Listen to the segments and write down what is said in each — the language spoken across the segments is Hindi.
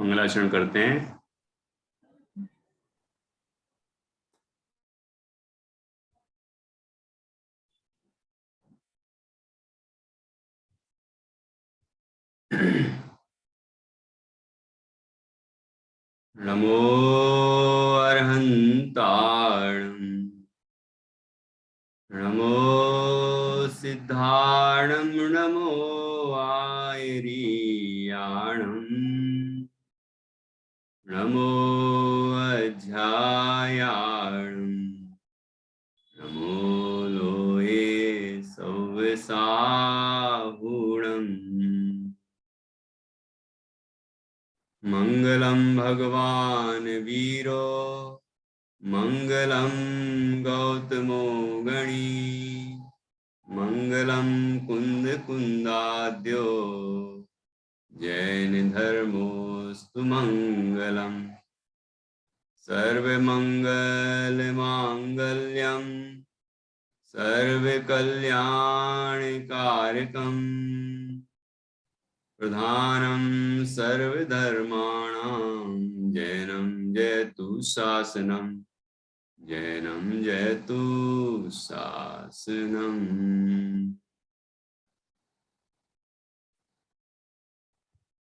मंगलाचरण करते हैं। नमो अर्हन्ताणं नमो सिद्धाणं नमो आयरीयाणं नमो अध्यायाणं नमो लोये सव्यसाहुणम् मंगलम भगवान वीरो मंगलम गौतमो गणी मंगलम कुंद कुंदाद्यो जैन धर्मोस्तु मंगलम सर्वमंगल मांगल्यम सर्वकल्याणकारकम प्रधानं सर्वधर्माणां जैनं जयतु शासनं जैनं जयतु शासनम्।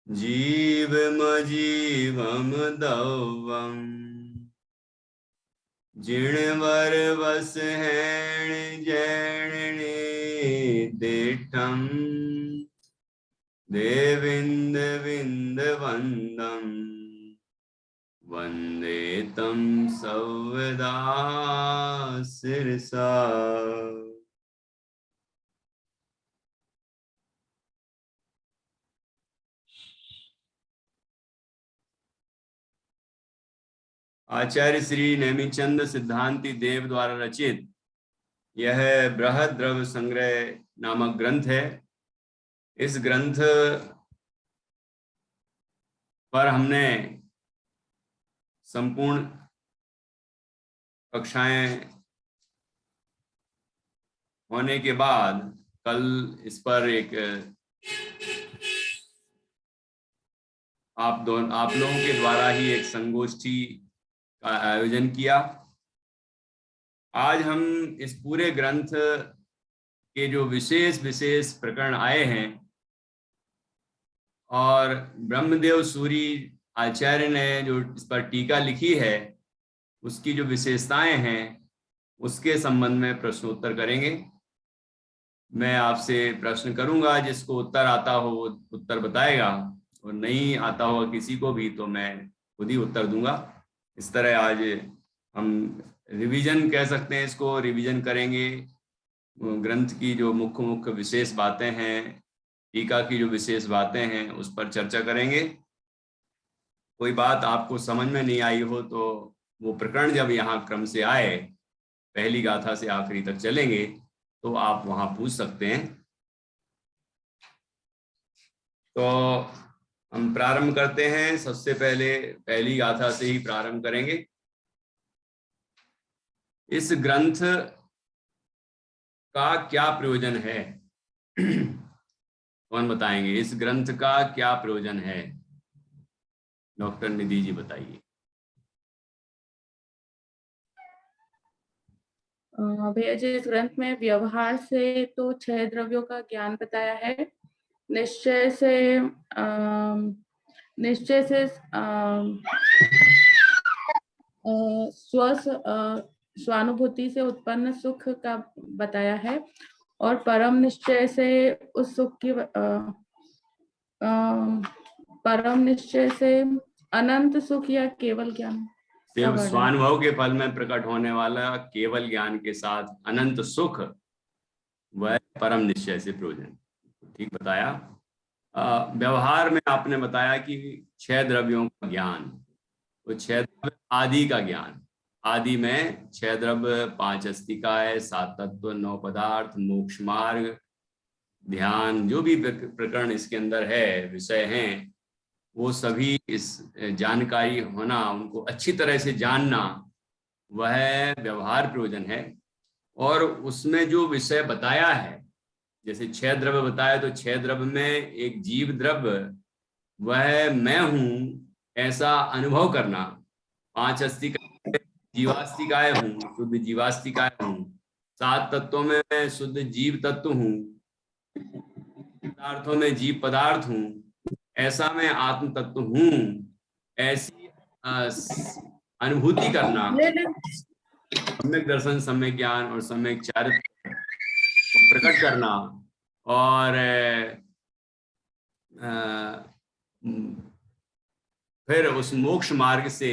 जीवमजीवम दौवम जिणवर वस हैण जैणने देठम देविंद विंद वंदम वंदे तम सौदा सिरसा। आचार्य श्री नेमिचंद सिद्धांति देव द्वारा रचित यह बृहद द्रव्य संग्रह नामक ग्रंथ है। इस ग्रंथ पर हमने संपूर्ण कक्षाएं होने के बाद कल इस पर एक आप लोगों के द्वारा ही एक संगोष्ठी का आयोजन किया। आज हम इस पूरे ग्रंथ के जो विशेष प्रकरण आए हैं और ब्रह्मदेव सूरी आचार्य ने जो इस पर टीका लिखी है उसकी जो विशेषताएं हैं उसके संबंध में प्रश्नोत्तर करेंगे। मैं आपसे प्रश्न करूंगा, जिसको उत्तर आता हो वो उत्तर बताएगा और नहीं आता होगा किसी को भी तो मैं खुद ही उत्तर दूंगा। इस तरह आज हम रिवीजन कह सकते हैं, इसको रिवीजन करेंगे। ग्रंथ की जो मुख्य विशेष बातें हैं, टीका की जो विशेष बातें हैं उस पर चर्चा करेंगे। कोई बात आपको समझ में नहीं आई हो तो वो प्रकरण जब यहाँ क्रम से आए, पहली गाथा से आखिरी तक चलेंगे तो आप वहां पूछ सकते हैं। तो हम प्रारंभ करते हैं। सबसे पहले पहली गाथा से ही प्रारंभ करेंगे। इस ग्रंथ का क्या प्रयोजन है? कौन बताएंगे इस ग्रंथ का क्या प्रयोजन है? डॉक्टर निधि जी बताइए। भैया जी, इस ग्रंथ में व्यवहार से तो 6 द्रव्यों का ज्ञान बताया है। निश्चय से स्वानुभूति से उत्पन्न सुख का बताया है और परम निश्चय से उस सुख की परम निश्चय से अनंत सुख या केवल ज्ञान, स्वानुभव के फल में प्रकट होने वाला केवल ज्ञान के साथ अनंत सुख, वह परम निश्चय से प्रयोजन। ठीक बताया। व्यवहार में आपने बताया कि 6 द्रव्यों का ज्ञान, तो 6 द्रव्य आदि का ज्ञान। आदि में 6 द्रव्य, 5 अस्तिकाय, 7 तत्व, 9 पदार्थ, मोक्ष मार्ग, ध्यान, जो भी प्रकरण इसके अंदर है, विषय हैं, वो सभी इस जानकारी होना, उनको अच्छी तरह से जानना, वह व्यवहार प्रयोजन है। और उसमें जो विषय बताया है, जैसे 6 द्रव्य बताया, तो 6 द्रव्य में एक जीव द्रव्य, वह मैं हूं, ऐसा अनुभव करना। 5 अस्तिकाएं जीवास्तिकाएं हूँ, शुद्ध जीवास्तिकाएं हूँ। 7 तत्वों में मैं शुद्ध जीव तत्व हूँ, पदार्थों में जीव पदार्थ हूँ, ऐसा मैं आत्म तत्व हूँ। ऐसी अनुभूति करना, सम्यक दर्शन, सम्यक ज्ञान और सम्यक चारित्र को प्रकट करना, और फिर उस मोक्ष मार्ग से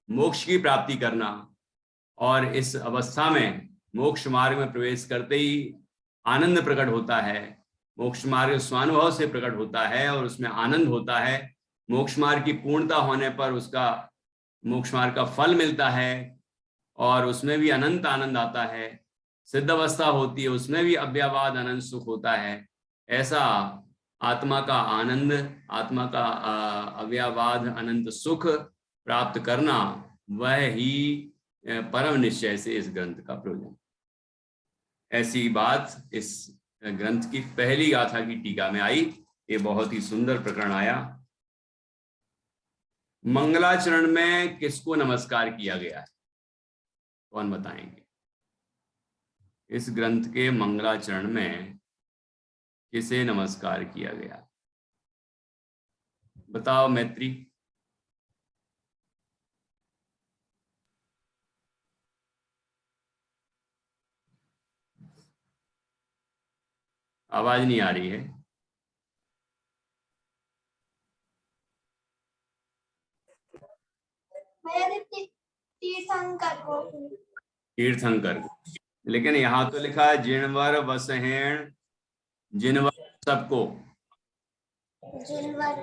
मोक्ष की प्राप्ति करना। और इस अवस्था में मोक्ष मार्ग में प्रवेश करते ही आनंद प्रकट होता है। मोक्ष मार्ग स्वानुभव से प्रकट होता है और उसमें आनंद होता है। मोक्ष मार्ग की पूर्णता होने पर उसका मोक्ष मार्ग का फल मिलता है और उसमें भी अनंत आनंद आता है। सिद्ध अवस्था होती है, उसमें भी अव्ययवाद अनंत सुख होता है। ऐसा आत्मा का आनंद, आत्मा का अव्ययवाद अनंत सुख प्राप्त करना, वह ही परम निश्चय से इस ग्रंथ का प्रयोजन। ऐसी बात इस ग्रंथ की पहली गाथा की टीका में आई। ये बहुत ही सुंदर प्रकरण आया। मंगलाचरण में किसको नमस्कार किया गया है, कौन बताएंगे? इस ग्रंथ के मंगलाचरण में किसे नमस्कार किया गया? बताओ मैत्री। आवाज नहीं आ रही है। तीर्थंकर। लेकिन यहाँ तो लिखा है जिनवर वसहेण, जिनवर सबको। जिनवर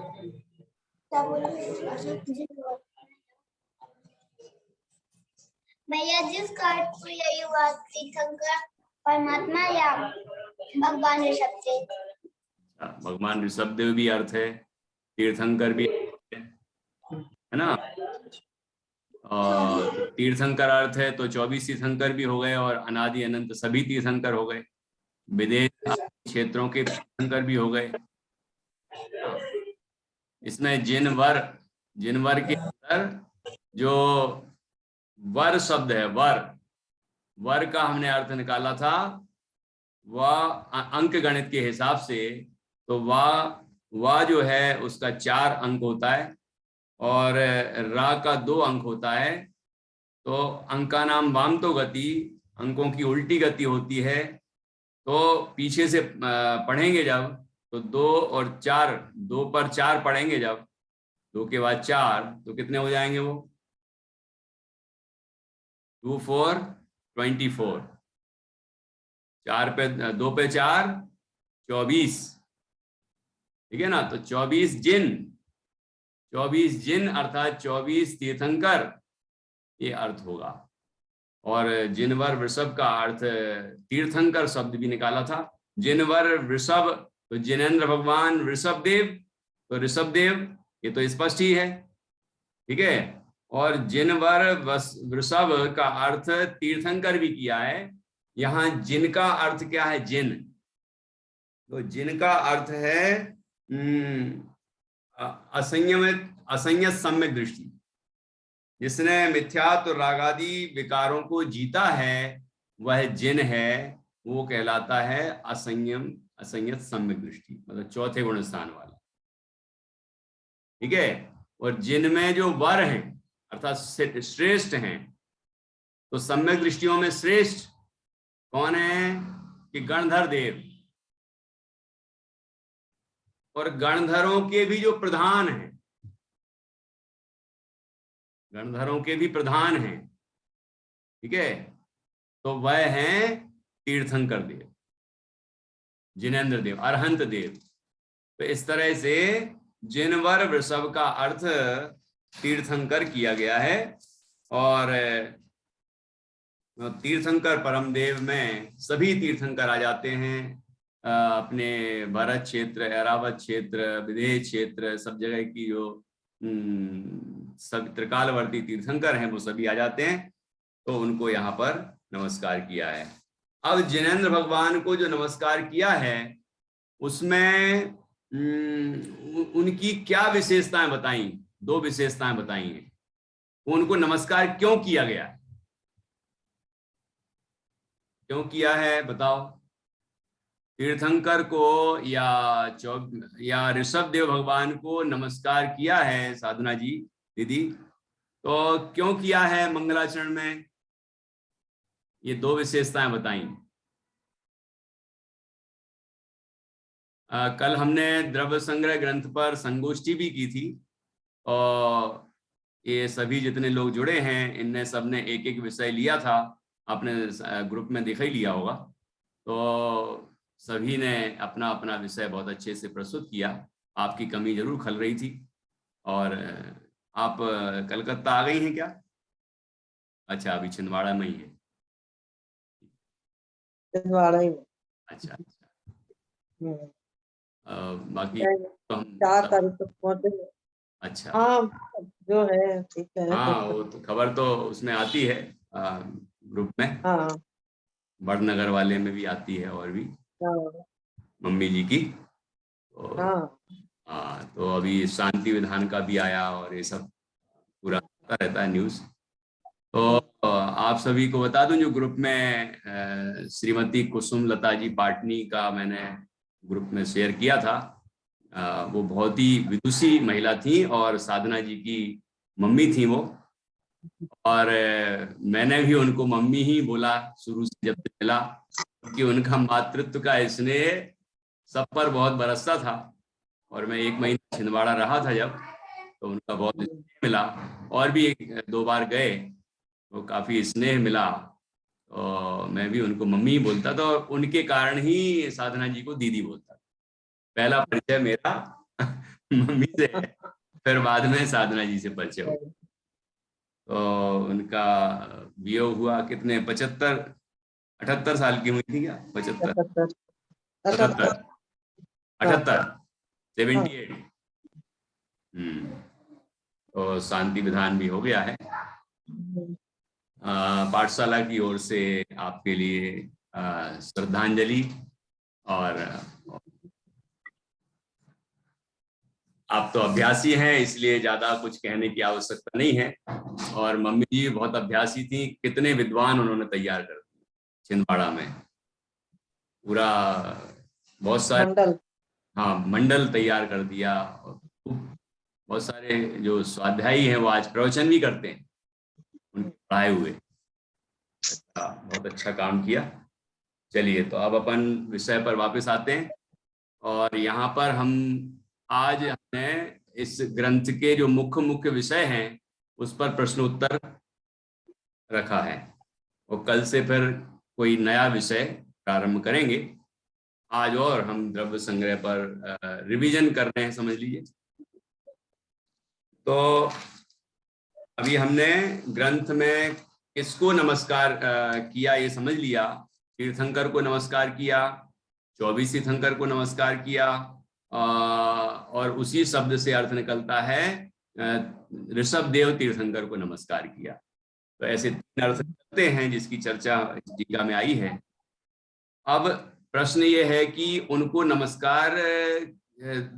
भैया जिस कार्ड को यही हुआ तीर्थंकर परमात्मा या भगवान ऋषभदेव? भगवान ऋषभदेव भी अर्थ है, तीर्थंकर भी है ना। और तीर्थंकर अर्थ है तो 24 तीर्थंकर भी हो गए और अनादि अनंत सभी तीर्थंकर हो गए। विदेश क्षेत्रों के तीर्थंकर भी हो गए। इसमें जिनवर, जिनवर के अंदर जो वर शब्द है, वर, वर का हमने अर्थ निकाला था, वह अंक गणित के हिसाब से तो वह जो है उसका 4 अंक होता है और रा का 2 अंक होता है। तो अंका नाम वाम तो गति, अंकों की उल्टी गति होती है। तो पीछे से पढ़ेंगे जब तो 2 और 4, 2 पर 4 पढ़ेंगे जब, 2 के बाद 4 तो कितने हो जाएंगे वो? 2 4 24, 4 पे 2 पे 4 24, ठीक है ना। तो 24 जिन, 24 जिन अर्थात 24 तीर्थंकर, ये अर्थ होगा। और जिनवर वृषभ का अर्थ तीर्थंकर शब्द भी निकाला था। जिनवर वृषभ तो जिनेंद्र भगवान ऋषभदेव, तो ऋषभदेव ये तो स्पष्ट ही है, ठीक है। और जिनवर वृषभ का अर्थ तीर्थंकर भी किया है। यहाँ जिन का अर्थ क्या है? जिन, तो जिन का अर्थ है असंयत सम्यक दृष्टि। जिसने मिथ्यात्व रागादि विकारों को जीता है वह जिन है, वो कहलाता है असंयत सम्यक दृष्टि, मतलब 4थे गुण स्थान वाला, ठीक है। और जिन में जो वर हैं अर्थात श्रेष्ठ हैं, तो सम्यक दृष्टियों में श्रेष्ठ कौन है कि गणधर देव। और गणधरों के भी जो प्रधान हैं, गणधरों के भी प्रधान हैं, ठीक है, तो वह हैं तीर्थंकर देव, जिनेंद्र देव, अरहंत देव। तो इस तरह से जिनवर वृषभ का अर्थ तीर्थंकर किया गया है। और तीर्थंकर परम देव में सभी तीर्थंकर आ जाते हैं। अपने भरत क्षेत्र, ऐरावत क्षेत्र, विदेह क्षेत्र, सब जगह की जो सब त्रिकालवर्ती तीर्थंकर हैं वो सभी आ जाते हैं। तो उनको यहाँ पर नमस्कार किया है। अब जिनेंद्र भगवान को जो नमस्कार किया है उसमें उनकी क्या विशेषताएं बताई, दो विशेषताएं बताई हैं। उनको नमस्कार क्यों किया गया है, क्यों किया है बताओ। तीर्थंकर को या ऋषभ देव भगवान को नमस्कार किया है साधना जी दीदी, तो क्यों किया है मंगलाचरण में, ये दो विशेषताएं बताई। कल हमने द्रव्य संग्रह ग्रंथ पर संगोष्ठी भी की थी और ये सभी जितने लोग जुड़े हैं इनने सबने एक एक विषय लिया था, आपने ग्रुप में दिखा ही लिया होगा। तो सभी ने अपना अपना विषय बहुत अच्छे से प्रस्तुत किया। आपकी कमी जरूर खल रही थी। और आप कलकत्ता आ गई हैं क्या? अच्छा, अभी छिंदवाड़ा में ही है। छिंदवाड़ा ही में। अच्छा अच्छा। हम्म। बाकी तो हम 4 तारीख तक पहुंचेंगे। अच्छा हाँ, जो है ठीक है। हाँ, वो तो खबर तो उसमें आती है ग्रुप में, हाँ बड़नगर वाले में भी आती है और भी हाँ मम्मी जी की। तो हाँ हाँ, तो अभी शांति विधान का भी आया और ये सब पूरा आता रहता है न्यूज़। तो आप सभी को बता दूं, जो ग्रुप में श्रीमती कुसुम लता जी पाटनी का मैंने ग्रुप में शेयर किया था, वो बहुत ही विदुषी महिला थी और साधना जी की मम्मी थी वो। और मैंने भी उनको मम्मी ही बोला शुरू से जब से मिला, क्योंकि उनका मातृत्व का स्नेह सब पर बहुत बरसता था। और मैं 1 महीना छिंदवाड़ा रहा था जब, तो उनका बहुत स्नेह मिला। और भी 1-2 बार गए तो काफी स्नेह मिला। और मैं भी उनको मम्मी ही बोलता था और उनके कारण ही साधना जी को दीदी बोलता था। पहला परिचय मेरा मम्मी से है, फिर बाद में साधना जी से परिचय हो। तो उनका वियोग हुआ कितने 75-78 साल की हुई थी क्या? 75 77 78 78। तो शांति विधान भी हो गया है। पाठशाला की ओर से आपके लिए श्रद्धांजलि। और आप तो अभ्यासी हैं इसलिए ज्यादा कुछ कहने की आवश्यकता नहीं है। और मम्मी जी बहुत अभ्यासी थी, कितने विद्वान उन्होंने तैयार कर दिए छिंदवाड़ा में, पूरा बहुत सारे मंडल। हाँ मंडल तैयार कर दिया। और बहुत सारे जो स्वाध्यायी हैं वो आज प्रवचन भी करते हैं उनके पढ़ाए हुए। बहुत अच्छा काम किया। चलिए, तो अब अपन विषय पर वापस आते हैं। और यहाँ पर हम आज हमने इस ग्रंथ के जो मुख्य मुख्य विषय हैं उस पर प्रश्नोत्तर रखा है, और कल से फिर कोई नया विषय प्रारंभ करेंगे। आज और हम द्रव्य संग्रह पर रिवीजन कर रहे हैं, समझ लीजिए। तो अभी हमने ग्रंथ में किसको नमस्कार किया ये समझ लिया। तीर्थंकर को नमस्कार किया, 24 तीर्थंकर को नमस्कार किया, और उसी शब्द से अर्थ निकलता है ऋषभ देव तीर्थंकर को नमस्कार किया। तो ऐसे 3 अर्थ करते हैं जिसकी चर्चा इस टीका में आई है। अब प्रश्न ये है कि उनको नमस्कार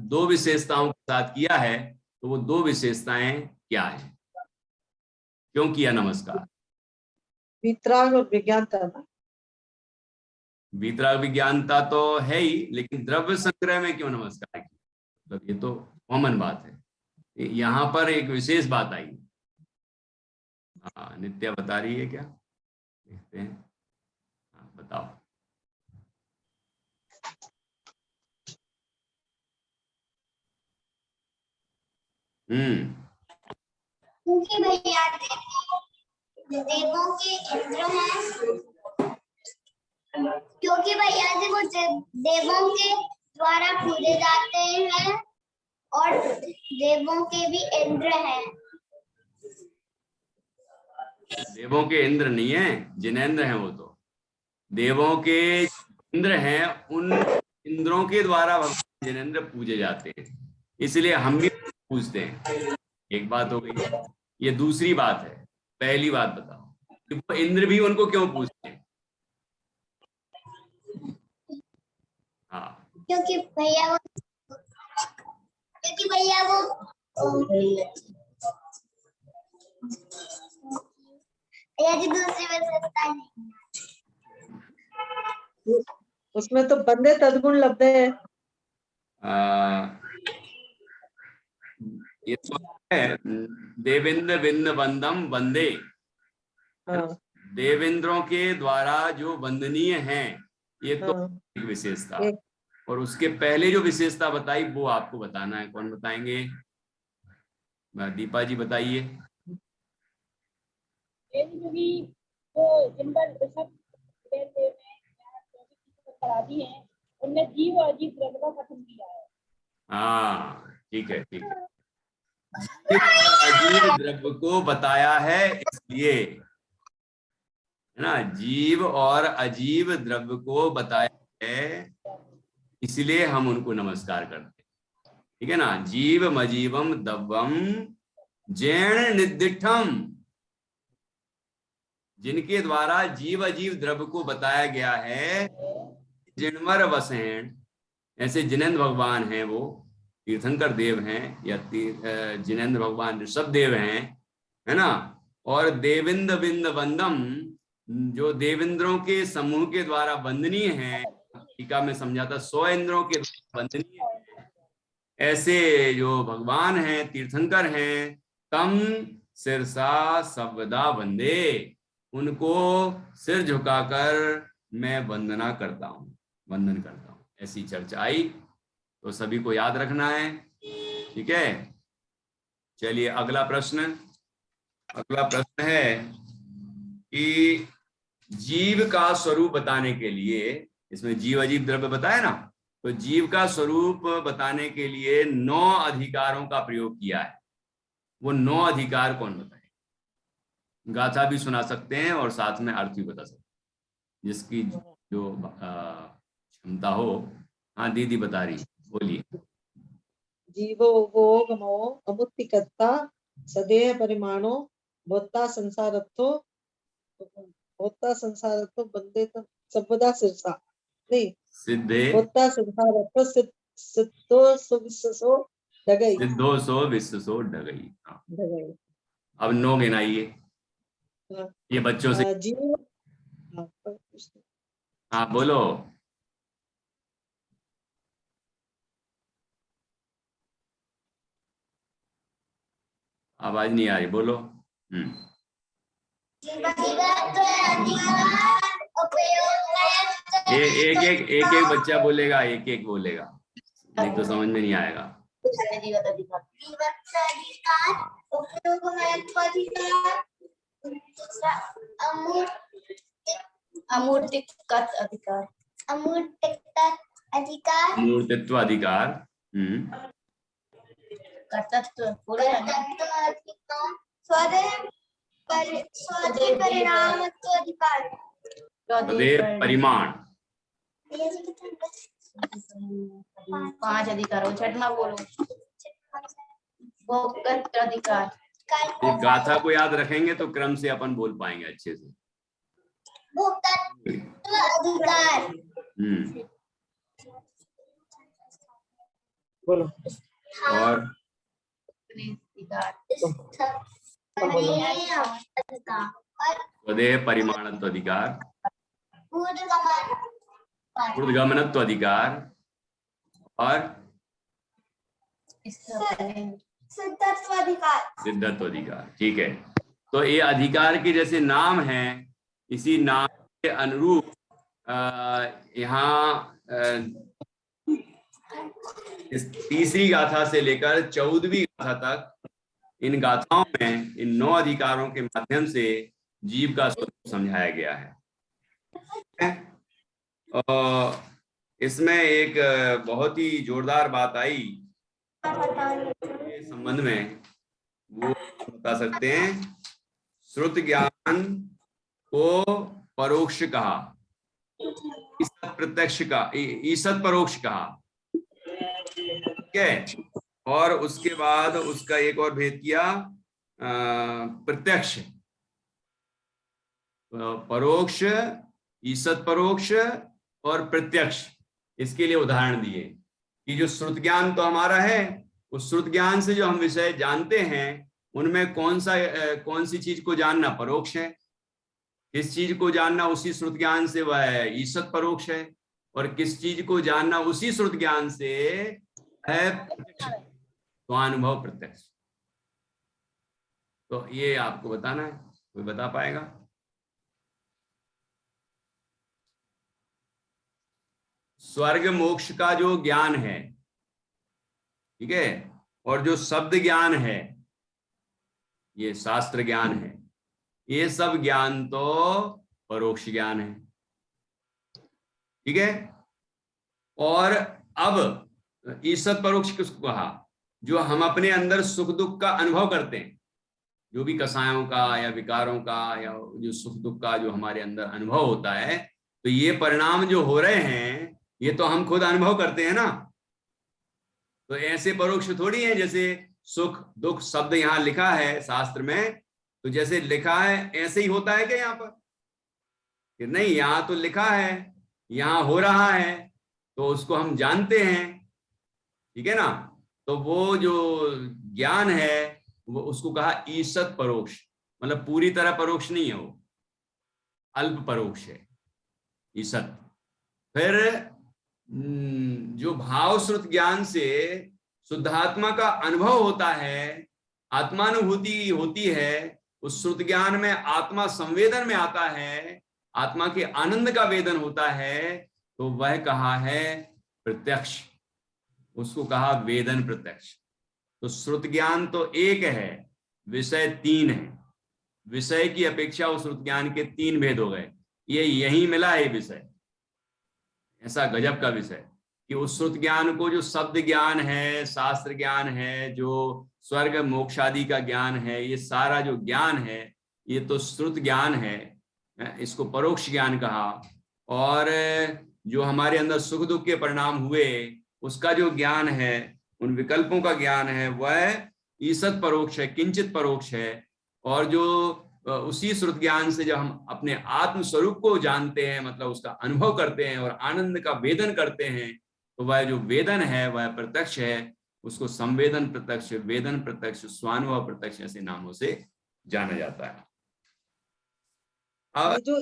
2 विशेषताओं के साथ किया है, तो वो 2 विशेषताएं क्या है, क्यों किया नमस्कार? वितराग और विज्ञानता ना। वीतराग विज्ञानता तो है ही, लेकिन द्रव्य संग्रह में क्यों नमस्कार किया? मतलब ये तो कॉमन बात है, यहाँ पर एक विशेष बात आई। हाँ, नित्या बता रही है क्या? देखते हैं। हाँ, बताओ। क्योंकि भैया देवों के इंद्र हैं, क्योंकि भैया जी वो देवों के द्वारा पूजे जाते हैं और देवों के भी इंद्र हैं। देवों के इंद्र नहीं है, जिनेंद्र हैं वो तो। देवों के इंद्र हैं, उन इंद्रों के द्वारा भगवान जिनेंद्र पूजे जाते हैं, इसलिए हम भी पूजते हैं। एक बात हो गई। ये दूसरी बात है। पहली बात बताओ कि वो इंद्र भी उनको क्यों पूजते हैं? हाँ, क्योंकि भैया वो भैया जी दूसरी विशेषता नहीं। उसमें तो बंदे तद्गुण लब्धे है। ये तो है देवेंद्र बिंद बंदम वंदे, हाँ देवेंद्रों के द्वारा जो वंदनीय हैं, ये तो हाँ एक विशेषता। एक और उसके पहले जो विशेषता बताई वो आपको बताना है। कौन बताएंगे? दीपा जी बताइए। उनने जीव और अजीव द्रव्य का कथन किया है। हाँ ठीक है, ठीक है। जीव और अजीव द्रव्य को बताया है, इसलिए है ना, जीव और अजीव द्रव्य को बताया है, इसलिए हम उनको नमस्कार करते हैं। ठीक है ना। जीव मजीवम दव्वम जैन निदिठम, जिनके द्वारा जीव अजीव द्रव्य को बताया गया है। जिनवर वसेण, ऐसे जिनेन्द्र भगवान हैं, वो तीर्थंकर देव हैं, या जिनेन्द्र भगवान ऋषभ देव हैं, है ना। और देविंद बिंद वंदम, जो देवेंद्रों के समूह के द्वारा वंदनीय हैं, टीका में समझाता 100 इंद्रों के द्वारा वंदनीय हैं, ऐसे जो भगवान हैं, तीर्थंकर हैं, तम सिरसा सर्वदा वंदे, उनको सिर झुकाकर मैं वंदना करता हूँ, वंदन करता हूँ। ऐसी चर्चा आई, तो सभी को याद रखना है। ठीक है, चलिए अगला प्रश्न। अगला प्रश्न है कि जीव का स्वरूप बताने के लिए, इसमें जीव अजीव द्रव्य बताया ना, तो जीव का स्वरूप बताने के लिए 9 अधिकारों का प्रयोग किया है। वो 9 अधिकार कौन बताए? गाथा भी सुना सकते हैं और साथ में अर्थ भी बता सकते हैं, जिसकी जो क्षमता हो। हाँ दीदी बता रही, बोलिए। जीवो वो गमो अमुत्तिकर्ता सदेह परिमाणो भोक्ता संसारत्थो, भोक्ता संसारत्थो बंदे तो सर्वदा सिरसा, नहीं सिद्धे भोक्ता संसारत्थो सिद्धो सुविश्वसो डगई, सिद्धो सो विश्वसो डगई। हाँ। डगई। अब 9 गिनाइए ये बच्चों से। जीव हाँ बोलो। आवाज नहीं आ रही, बोलो। एक एक बच्चा बोलेगा, एक एक बोलेगा, नहीं तो समझ में नहीं आएगा। अमूर्तित्व अधिकार, अमूर्तित्व अधिकार, अमूर्तित्व अधिकार, कर्तृत्व स्वदेह परिणामत्व अधिकार, स्वदेह परिमाण। 5 अधिकार, छठवां बोलो। भोक्तृत्व अधिकार। एक गाथा को याद रखेंगे तो क्रम से अपन बोल पाएंगे अच्छे से। भोक्तृत्व अधिकार, बोलो। और स्वदेह परिमाणत्व अधिकार, ऊर्ध्वगमनत्व अधिकार, और सिद्धत्व अधिकार, सिद्धत्व अधिकार। ठीक है, तो ये अधिकार के जैसे नाम हैं, इसी नाम के अनुरूप यहाँ इस तीसरी गाथा से लेकर 14वीं गाथा तक, इन गाथाओं में इन 9 अधिकारों के माध्यम से जीव का स्वरूप समझाया गया है। और इसमें एक बहुत ही जोरदार बात आई के संबंध में, वो बता सकते हैं। श्रुत ज्ञान को परोक्ष कहा, ईसत प्रत्यक्ष का, ईसत परोक्ष कहा। ठीक है, और उसके बाद उसका एक और भेद किया, प्रत्यक्ष, परोक्ष, ईसत परोक्ष और प्रत्यक्ष। इसके लिए उदाहरण दिए कि जो श्रुत ज्ञान तो हमारा है, उस श्रुत ज्ञान से जो हम विषय जानते हैं उनमें कौन सी चीज को जानना परोक्ष है, किस चीज को जानना उसी श्रुत ज्ञान से वह ईसत परोक्ष है, और किस चीज को जानना उसी श्रुत ज्ञान से है प्रत्यक्ष, स्वानुभव प्रत्यक्ष। तो ये आपको बताना है, कोई बता पाएगा? स्वर्ग मोक्ष का जो ज्ञान है, ठीक है, और जो शब्द ज्ञान है, ये शास्त्र ज्ञान है, ये सब ज्ञान तो परोक्ष ज्ञान है, ठीक है। और अब ईसत परोक्ष किसको कहा? जो हम अपने अंदर सुख दुख का अनुभव करते हैं, जो भी कसायों का या विकारों का या जो सुख दुख का जो हमारे अंदर अनुभव होता है, तो ये परिणाम जो हो रहे हैं ये तो हम खुद अनुभव करते हैं ना। तो ऐसे परोक्ष थोड़ी है, जैसे सुख दुख शब्द यहाँ लिखा है शास्त्र में, तो जैसे लिखा है ऐसे ही होता है क्या यहाँ पर? कि नहीं, यहाँ तो लिखा है, यहाँ हो रहा है, तो उसको हम जानते हैं, ठीक है ना। तो वो जो ज्ञान है वो उसको कहा ईसत परोक्ष, मतलब पूरी तरह परोक्ष नहीं है, वो अल्प परोक्ष है ईसत। फिर जो भाव श्रुत ज्ञान से शुद्धात्मा का अनुभव होता है, आत्मानुभूति होती है, उस श्रुत ज्ञान में आत्मा संवेदन में आता है, आत्मा के आनंद का वेदन होता है, तो वह कहा है प्रत्यक्ष, उसको कहा वेदन प्रत्यक्ष। तो श्रुत ज्ञान तो एक है, विषय तीन है। विषय की अपेक्षा उस श्रुत ज्ञान के तीन भेद हो गए। ये यही मिला है विषय, ऐसा गजब का विषय कि उस श्रुत ज्ञान को, जो शब्द ज्ञान है, शास्त्र ज्ञान है, जो स्वर्ग मोक्षादि का ज्ञान है, ये सारा जो ज्ञान है ये तो श्रुत ज्ञान है, इसको परोक्ष ज्ञान कहा। और जो हमारे अंदर सुख दुख के परिणाम हुए उसका जो ज्ञान है, उन विकल्पों का ज्ञान है, वह ईसत परोक्ष है, किंचित परोक्ष है। और जो उसी श्रुत ज्ञान से जब हम अपने आत्म स्वरूप को जानते हैं, मतलब उसका अनुभव करते हैं और आनंद का वेदन करते हैं, तो वह जो वेदन है वह प्रत्यक्ष है। उसको संवेदन प्रत्यक्ष, वेदन प्रत्यक्ष, स्वानुभव प्रत्यक्ष ऐसे नामों से जाना जाता है। ये जो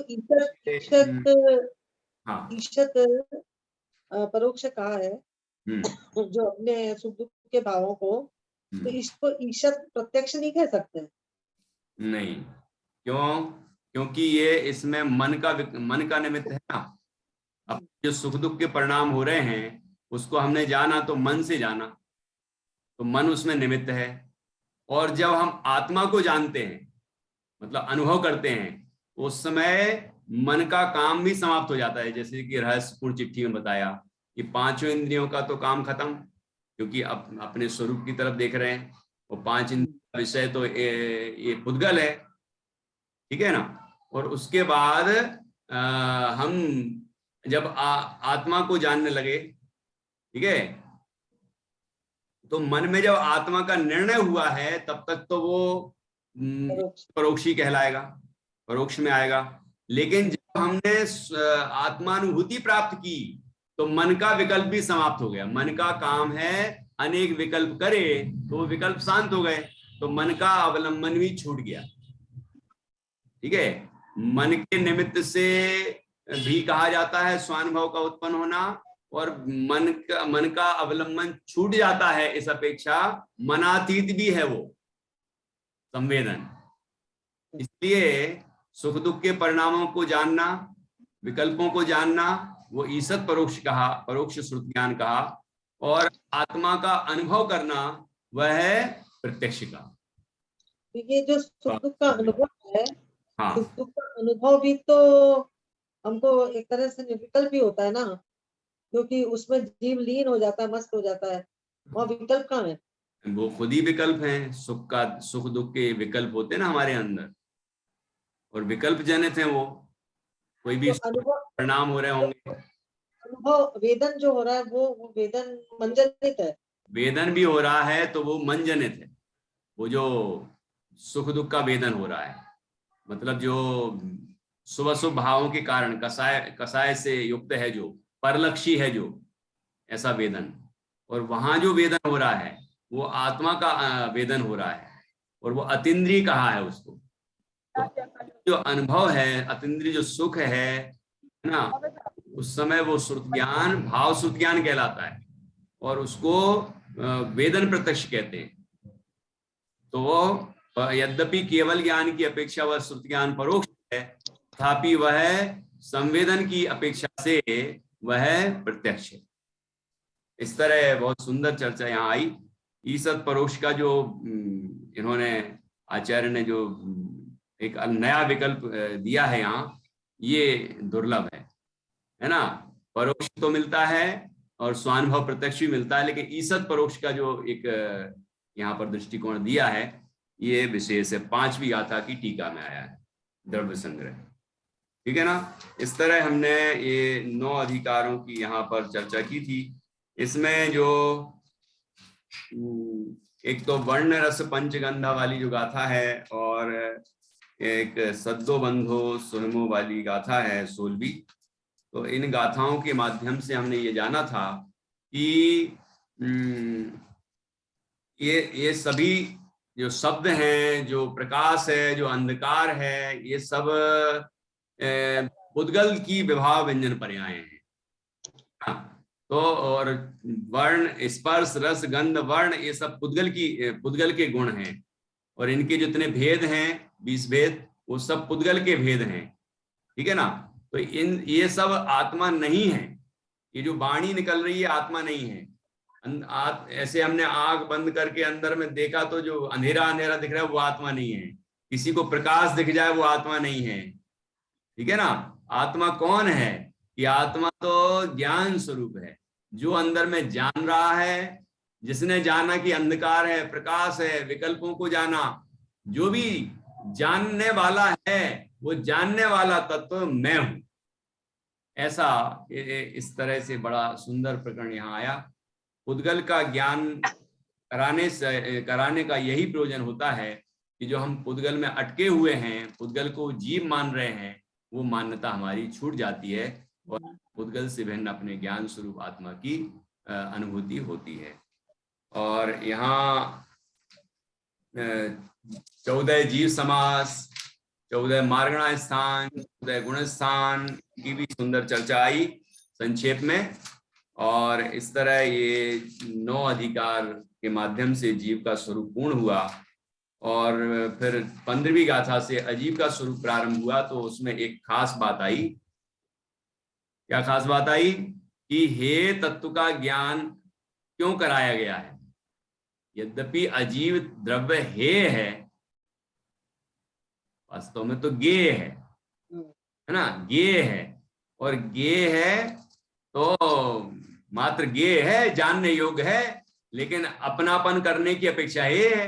ईशत परोक्ष कहा है, जो अपने सुख दुख के भावों को, तो इसको ईशत प्रत्यक्ष नहीं कह सकते? नहीं, क्यों? क्योंकि ये इसमें मन का निमित्त है ना। अब जो सुख दुख के परिणाम हो रहे हैं उसको हमने जाना तो मन से जाना, तो मन उसमें निमित्त है। और जब हम आत्मा को जानते हैं, मतलब अनुभव करते हैं, उस समय मन का काम भी समाप्त हो जाता है। जैसे कि रहस्यपूर्ण चिट्ठी में बताया कि पांचों इंद्रियों का तो काम खत्म, क्योंकि अपने स्वरूप की तरफ देख रहे हैं, और पांच इंद्रियों का विषय तो ये पुद्गल है, ठीक है ना। और उसके बाद हम जब आत्मा को जानने लगे, ठीक है, तो मन में जब आत्मा का निर्णय हुआ है तब तक तो वो परोक्षी कहलाएगा, परोक्ष में आएगा। लेकिन जब हमने आत्मानुभूति प्राप्त की तो मन का विकल्प भी समाप्त हो गया। मन का काम है अनेक विकल्प करे, तो वो विकल्प शांत हो गए, तो मन का अवलंबन भी छूट गया, ठीक है। मन के निमित्त से भी कहा जाता है स्वानुभव का उत्पन्न होना, और मन का अवलंबन छूट जाता है, इस अपेक्षा मनातीत भी है वो संवेदन। इसलिए सुख दुख के परिणामों को जानना, विकल्पों को जानना, वो ईसत परोक्ष कहा, परोक्ष श्रुत ज्ञान कहा। और आत्मा का अनुभव करना वह है प्रत्यक्ष का। ये जो सुख दुख का अनुभव है, हाँ, सुख दुख का अनुभव भी तो हमको एक तरह से विकल्प भी होता है ना, क्योंकि उसमें जीव लीन हो जाता है, मस्त हो जाता है, वहाँ विकल्प कहाँ है? वो खुद ही विकल्प हैं। सुख दुख के विकल्प होते हैं ना हमारे अंदर, और विकल्प जनित हैं वो। कोई भी परिणाम हो रहे होंगे, अनुभव वेदन जो हो रहा है वो वेदन मन जनित है। वेदन भी हो रहा है तो वो मन जनित है। वो जो सुख दुख का वेदन हो रहा है, मतलब जो शुभ अशुभ भावों के कारण कसाय से युक्त है, जो परलक्षी है, जो ऐसा वेदन। और वहां जो वेदन हो रहा है वो आत्मा का वेदन हो रहा है, और वो अतीन्द्रिय कहा है उसको। तो जो अनुभव है, अतीन्द्रिय जो सुख है ना, उस समय वो श्रुत ज्ञान, भाव श्रुत ज्ञान कहलाता है, और उसको वेदन प्रत्यक्ष कहते हैं। तो यद्यपि केवल ज्ञान की अपेक्षा वह श्रुत ज्ञान परोक्ष है, तथापि वह संवेदन की अपेक्षा से वह प्रत्यक्ष है। इस तरह बहुत सुंदर चर्चा यहाँ आई। ईसत परोक्ष का जो इन्होंने आचार्य ने जो एक नया विकल्प दिया है यहाँ, ये दुर्लभ है ना। परोक्ष तो मिलता है और स्वानुभव प्रत्यक्ष भी मिलता है, लेकिन ईसत परोक्ष का जो एक यहाँ पर दृष्टिकोण दिया है, ये विशेष है। 5वीं गाथा की टीका में आया है, द्रव्य संग्रह। ठीक है ना। इस तरह हमने ये 9 अधिकारों की यहाँ पर चर्चा की थी। इसमें जो एक तो वर्ण रस पंचगंधा वाली जो गाथा है, और एक सद्दो बंधो सुनमो वाली गाथा है 16वीं। तो इन गाथाओं के माध्यम से हमने ये जाना था कि ये सभी जो शब्द हैं, जो प्रकाश है, जो अंधकार है, ये सब पुद्गल की विभाव व्यंजन पर्याय हैं। तो और वर्ण, स्पर्श, रस, गंध, वर्ण, ये सब पुद्गल के गुण हैं, और इनके जितने भेद हैं 20 भेद, वो सब पुद्गल के भेद हैं। ठीक है ना। तो ये सब आत्मा नहीं है। ये जो वाणी निकल रही है आत्मा नहीं है। ऐसे हमने आंख बंद करके अंदर में देखा तो जो अंधेरा अंधेरा दिख रहा है वो आत्मा नहीं है। किसी को प्रकाश दिख जाए वो आत्मा नहीं है। ठीक है ना। आत्मा कौन है? कि आत्मा तो ज्ञान स्वरूप है, जो अंदर में जान रहा है, जिसने जाना कि अंधकार है, प्रकाश है, विकल्पों को जाना। जो भी जानने वाला है, वो जानने वाला तत्व मैं हूं। ऐसा इस तरह से बड़ा सुंदर प्रकरण यहाँ आया। पुद्गल का ज्ञान कराने का यही प्रयोजन होता है कि जो हम पुद्गल में अटके हुए हैं, पुद्गल को जीव मान रहे हैं, वो मान्यता हमारी छूट जाती है और पुद्गल से भिन्न अपने ज्ञान स्वरूप आत्मा की अनुभूति होती है। और यहाँ 14 जीव समास, 14 मार्गणा स्थान, 14 गुण स्थान की भी सुंदर चर्चा आई संक्षेप में। और इस तरह ये 9 अधिकार के माध्यम से जीव का स्वरूप पूर्ण हुआ। और फिर 15वीं गाथा से अजीव का स्वरूप प्रारंभ हुआ। तो उसमें एक खास बात आई। क्या खास बात आई? कि हे तत्व का ज्ञान क्यों कराया गया है? यद्यपि अजीव द्रव्य हे है, वास्तव में तो गे है ना। गे है, और गे है तो मात्र गे है, जानने योग्य है, लेकिन अपनापन करने की अपेक्षा ये है।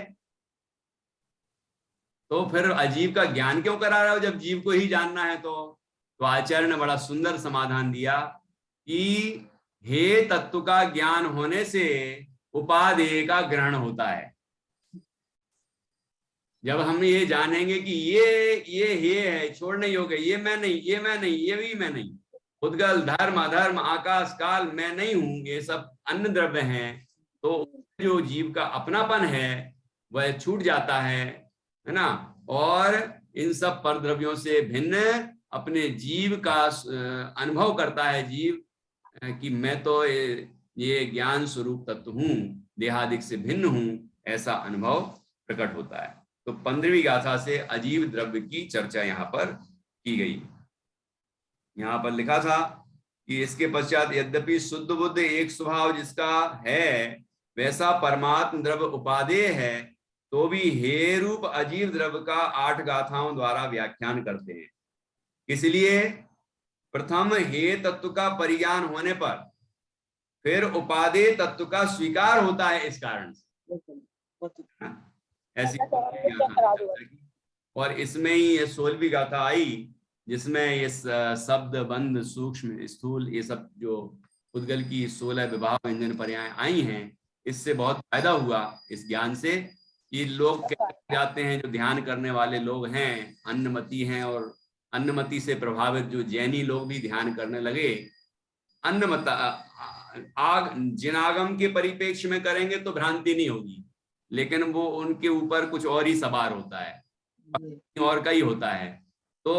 तो फिर अजीव का ज्ञान क्यों करा रहा हो जब जीव को ही जानना है? तो आचार्य ने बड़ा सुंदर समाधान दिया कि हे तत्व का ज्ञान होने से उपादेय का ग्रहण होता है। जब हम ये जानेंगे कि ये है, छोड़ने योग्य, ये मैं नहीं, ये मैं नहीं, ये भी मैं नहीं, पुद्गल, धर्म, अधर्म, आकाश, काल, मैं नहीं हूं, ये सब अन्य द्रव्य हैं। तो जो जीव का अपनापन है वह छूट जाता है ना। और इन सब पर द्रव्यों से भिन्न अपने जीव का अनुभव करता है जीव कि मैं तो ये ज्ञान स्वरूप तत्व हूं, देहादिक से भिन्न हूं, ऐसा अनुभव प्रकट होता है। तो 15वीं गाथा से अजीव द्रव्य की चर्चा यहाँ पर की गई। यहाँ पर लिखा था कि इसके पश्चात यद्यपि शुद्ध बुद्ध एक स्वभाव जिसका है वैसा परमात्म द्रव्य उपादेय है, तो भी हे रूप अजीव द्रव्य का 8 गाथाओं द्वारा व्याख्यान करते हैं। इसलिए प्रथम हे तत्व का परिज्ञान होने पर फिर उपादेय तत्व का स्वीकार होता है। इस कारण से ऐसी। और इसमें ही ये 16वीं गाथा आई जिसमें ये शब्द, बंध, सूक्ष्म, स्थूल, ये सब जो पुद्गल की 16 विभाव व्यंजन पर्याय आई हैं, इससे बहुत फायदा हुआ इस ज्ञान से। कि लोग जाते हैं, जो ध्यान करने वाले लोग हैं, अन्नमति हैं, और अन्नमति से प्रभावित जो जैनी लोग भी ध्यान करने लगे। जिनागम के परिप्रेक्ष्य में करेंगे तो भ्रांति नहीं होगी, लेकिन वो उनके ऊपर कुछ और ही सवार होता है, और का ही होता है। तो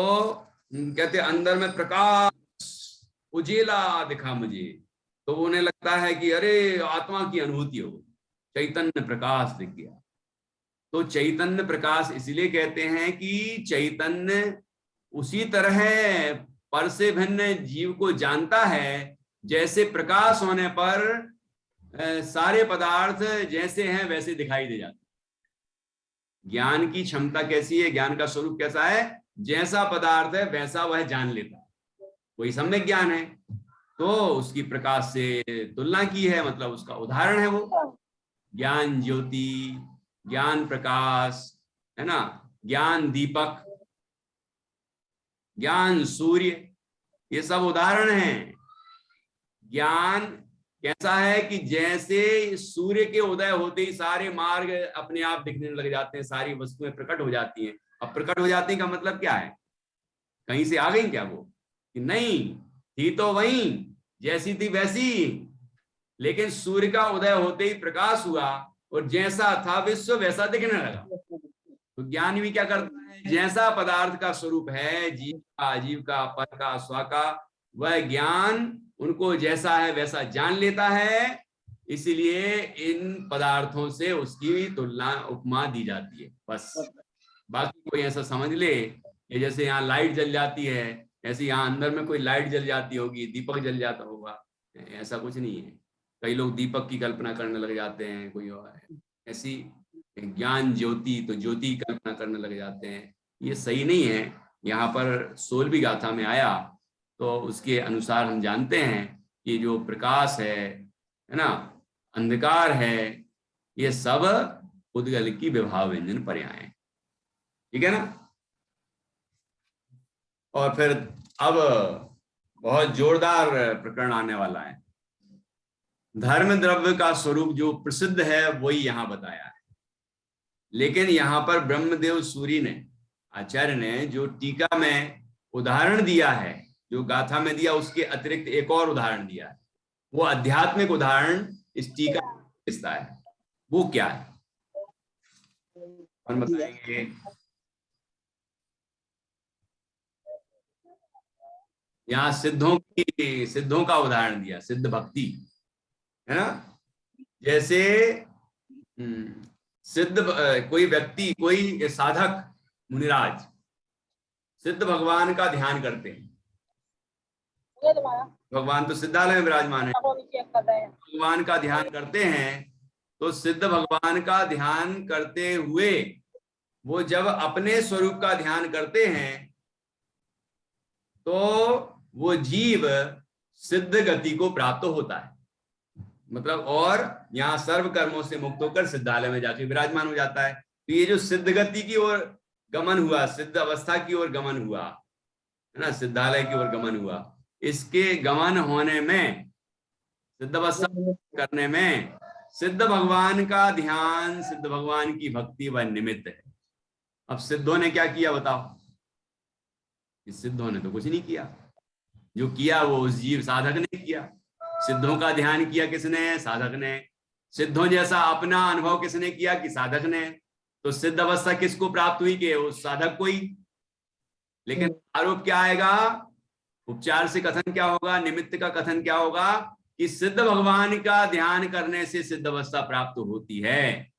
कहते अंदर में प्रकाश उजेला दिखा मुझे, तो उन्हें लगता है कि अरे आत्मा की अनुभूति हो, चैतन्य प्रकाश दिख गया। तो चैतन्य प्रकाश इसलिए कहते हैं कि चैतन्य उसी तरह पर से भिन्न जीव को जानता है, जैसे प्रकाश होने पर सारे पदार्थ जैसे हैं वैसे दिखाई दे जाते हैं। ज्ञान की क्षमता कैसी है, ज्ञान का स्वरूप कैसा है, जैसा पदार्थ है वैसा वह जान लेता है, वही सम्यक ज्ञान है। तो उसकी प्रकाश से तुलना की है, मतलब उसका उदाहरण है वो ज्ञान ज्योति, ज्ञान प्रकाश, है ना, ज्ञान दीपक, ज्ञान सूर्य, ये सब उदाहरण हैं। ज्ञान कैसा है कि जैसे सूर्य के उदय होते ही सारे मार्ग अपने आप दिखने लग जाते हैं, सारी वस्तुएं प्रकट हो जाती हैं। अब प्रकट हो जाती का मतलब क्या है, कहीं से आ गई क्या वो, कि नहीं, थी तो वही जैसी थी वैसी, लेकिन सूर्य का उदय होते ही प्रकाश हुआ और जैसा था विश्व वैसा दिखने लगा। तो ज्ञान भी क्या करता है, जैसा पदार्थ का स्वरूप है, जीव का, अजीव का, पर का, स्व का, वह ज्ञान उनको जैसा है वैसा जान लेता है। इसलिए इन पदार्थों से उसकी तुलना, उपमा दी जाती है बस। बाकी कोई ऐसा समझ ले कि जैसे यहाँ लाइट जल जाती है, ऐसे यहाँ अंदर में कोई लाइट जल जाती होगी, दीपक जल जाता होगा, ऐसा कुछ नहीं है। कई लोग दीपक की कल्पना करने लग जाते हैं, कोई और ऐसी ज्ञान ज्योति, तो ज्योति की कल्पना करने लग जाते हैं, ये सही नहीं है। यहाँ पर 16वीं गाथा में आया तो उसके अनुसार हम जानते हैं कि जो प्रकाश है ना, अंधकार है, ये सब उद्गल की विभाव व्यंजन पर्याय, ठीक है ना। और फिर अब बहुत जोरदार प्रकरण आने वाला है। धर्म द्रव्य का स्वरूप जो प्रसिद्ध है वही यहाँ बताया है, लेकिन यहाँ पर ब्रह्मदेव सूरी ने, आचार्य ने जो टीका में उदाहरण दिया है, जो गाथा में दिया, उसके अतिरिक्त एक और उदाहरण दिया है। वो आध्यात्मिक उदाहरण इस टीका में है, वो क्या है कौन बताएंगे? यहाँ सिद्धों का उदाहरण दिया, सिद्ध भक्ति, है ना। जैसे सिद्ध कोई व्यक्ति, कोई साधक मुनिराज सिद्ध भगवान का ध्यान करते हैं, भगवान तो सिद्धालय में विराजमान है, भगवान का ध्यान करते हैं। तो सिद्ध भगवान का ध्यान करते हुए वो जब अपने स्वरूप का ध्यान करते हैं तो वो जीव सिद्ध गति को प्राप्त होता है, मतलब, और यहाँ सर्व कर्मों से मुक्त होकर सिद्धालय में जाके विराजमान हो जाता है। तो ये जो सिद्ध गति की ओर गमन हुआ, सिद्ध अवस्था की ओर गमन हुआ, है ना, सिद्धालय की ओर गमन हुआ, इसके गमन होने में, सिद्ध अवस्था करने में सिद्ध भगवान का ध्यान, सिद्ध भगवान की भक्ति वह निमित्त है। अब सिद्धों ने क्या किया बताओ? इस सिद्धों ने तो कुछ नहीं किया, जो किया वो उस जीव साधक ने किया। सिद्धों का ध्यान किया किसने? साधक ने। सिद्धों जैसा अपना अनुभव किसने किया? कि साधक ने। तो सिद्ध अवस्था किसको प्राप्त हुई? कि उस साधक को ही। लेकिन आरोप क्या आएगा? उपचार से कथन क्या होगा? निमित्त का कथन क्या होगा? कि सिद्ध भगवान का ध्यान करने से सिद्ध अवस्था प्राप्त होती है।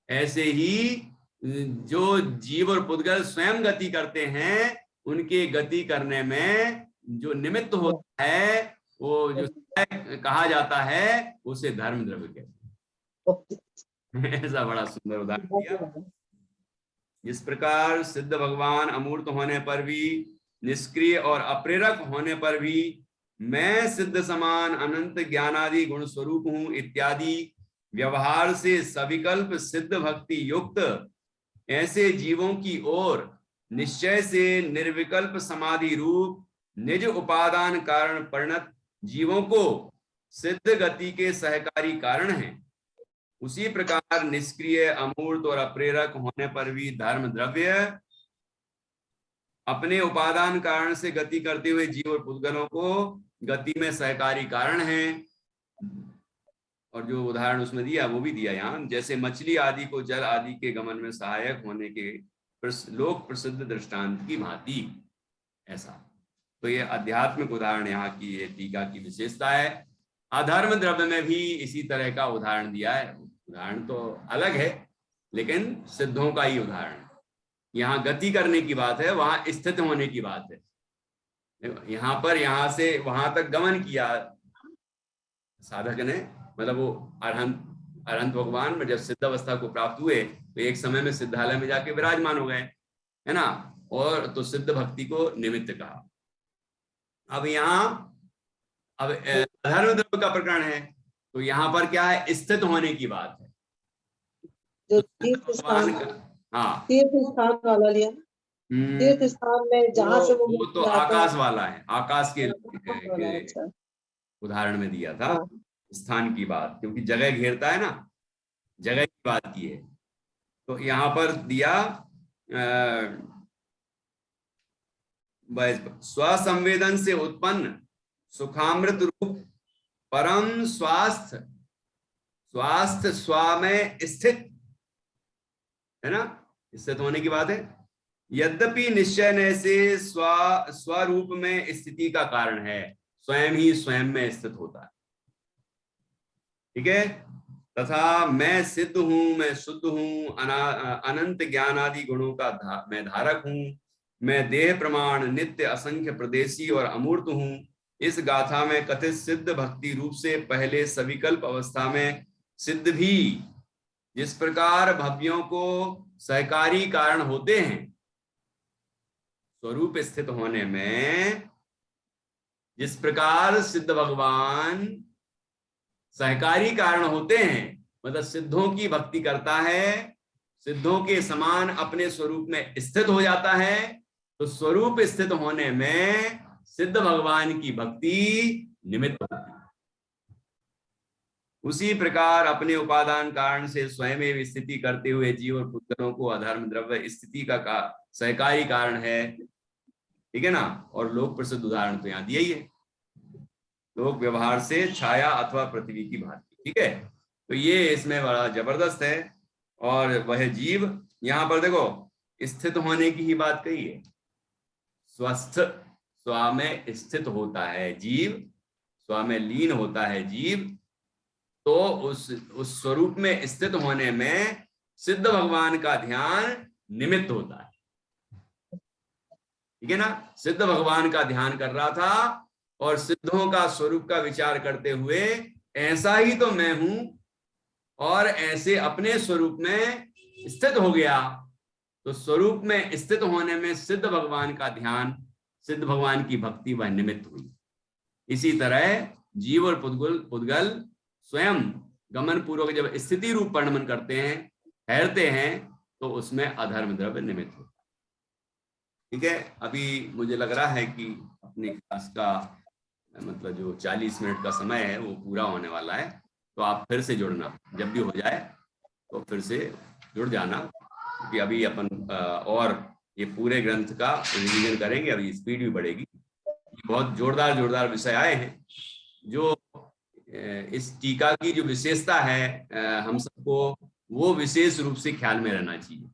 ऐसे ही जो जीव और पुद्गल स्वयं गति करते हैं, उनके गति करने में जो निमित्त होता है, वो जो कहा जाता है, उसे धर्म द्रव्य कहते हैं। ऐसा बड़ा सुंदर उदाहरण दिया। इस प्रकार सिद्ध भगवान अमूर्त होने पर भी, निष्क्रिय और अप्रेरक होने पर भी, मैं सिद्ध समान अनंत ज्ञानादि गुण स्वरूप हूं इत्यादि व्यवहार से सविकल्प सिद्ध भक्ति युक्त ऐसे जीवों की ओर निश्चय से निर्विकल्प समाधि रूप निज उपादान कारण परिणत जीवों को सिद्ध गति के सहकारी कारण हैं। उसी प्रकार निष्क्रिय, अमूर्त और अप्रेरक होने पर भी धर्म द्रव्य अपने उपादान कारण से गति करते हुए जीव और पुद्गलों को गति में सहकारी कारण है। और जो उदाहरण उसमें दिया वो भी दिया यहाँ, जैसे मछली आदि को जल आदि के गमन में सहायक होने के लोक प्रसिद्ध दृष्टांत की भांति ऐसा। तो ये आध्यात्मिक उदाहरण यहाँ की ये टीका की विशेषता है। अधर्म द्रव्य में भी इसी तरह का उदाहरण दिया है। उदाहरण तो अलग है लेकिन सिद्धों का ही उदाहरण है। यहाँ गति करने की बात है, वहां स्थित होने की बात है। यहाँ पर यहाँ से वहां तक गमन किया साधक ने, मतलब वो अरहंत भगवान में जब सिद्ध अवस्था को प्राप्त हुए तो एक समय में सिद्धालय में जाके विराजमान हो गए, है ना, और तो सिद्ध भक्ति को निमित्त कहा। अब यहाँ अब अधर्म द्रव्य का प्रकरण है तो यहाँ पर क्या है, स्थित होने की बात है। जो तीर्थ स्थान, हाँ तीर्थ स्थान वाला लिया, तीर्थ स्थान में जहाँ से वो तो आकाश वाला है, आकाश के अच्छा। उदाहरण में दिया था स्थान की बात, क्योंकि जगह घेरता है ना, जगह की बात की है। तो यहाँ पर दिया स्वसंवेदन से उत्पन्न सुखामृत रूप परम स्वास्थ्य, स्वास्थ्य स्व में स्थित है ना, स्थित होने की बात है। यद्यपि निश्चय न से स्वरूप में स्थिति का कारण है, स्वयं ही स्वयं में स्थित होता है। ठीक है, तथा मैं सिद्ध हूं, मैं शुद्ध हूं, अनंत ज्ञान आदि गुणों का मैं धारक हूं, मैं देह प्रमाण नित्य असंख्य प्रदेशी और अमूर्त हूं। इस गाथा में कथित सिद्ध भक्ति रूप से पहले सविकल्प अवस्था में सिद्ध भी जिस प्रकार भव्यों को सहकारी कारण होते हैं, स्वरूप स्थित होने में जिस प्रकार सिद्ध भगवान सहकारी कारण होते हैं, मतलब सिद्धों की भक्ति करता है, सिद्धों के समान अपने स्वरूप में स्थित हो जाता है, तो स्वरूप स्थित होने में सिद्ध भगवान की भक्ति निमित्त होती है। उसी प्रकार अपने उपादान कारण से स्वयं स्थिति करते हुए जीव और पुद्गलों को अधर्म द्रव्य स्थिति का सहकारी कारण है। ठीक है ना, और लोक प्रसिद्ध उदाहरण तो यहाँ दिया ही है, लोक व्यवहार से छाया अथवा पृथ्वी की भांति। ठीक है, तो ये इसमें बड़ा जबरदस्त है। और वह जीव यहाँ पर देखो स्थित होने की ही बात कही है, स्वस्थ स्व में स्थित होता है जीव, स्व में लीन होता है जीव, तो उस स्वरूप में स्थित होने में सिद्ध भगवान का ध्यान निमित्त होता है। ठीक है ना, सिद्ध भगवान का ध्यान कर रहा था और सिद्धों का स्वरूप का विचार करते हुए ऐसा ही तो मैं हूं, और ऐसे अपने स्वरूप में स्थित हो गया, तो स्वरूप में स्थित होने में सिद्ध भगवान का ध्यान, सिद्ध भगवान की भक्ति वह निमित्त हुई। इसी तरह जीव और पुद्गल स्वयं गमन पूर्वक जब स्थिति रूप परिणमन करते हैं, ठहरते हैं, तो उसमें अधर्म द्रव्य निमित्त होता है। ठीक है, अभी मुझे लग रहा है कि अपनी क्लास का मतलब जो 40 मिनट का समय है वो पूरा होने वाला है, तो आप फिर से जुड़ना, जब भी हो जाए तो फिर से जुड़ जाना, क्योंकि अभी अपन और ये पूरे ग्रंथ का रिवीजन करेंगे, अभी स्पीड भी बढ़ेगी। बहुत जोरदार विषय आए हैं, जो इस टीका की जो विशेषता है हम सबको वो विशेष रूप से ख्याल में रहना चाहिए,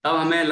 तब हमें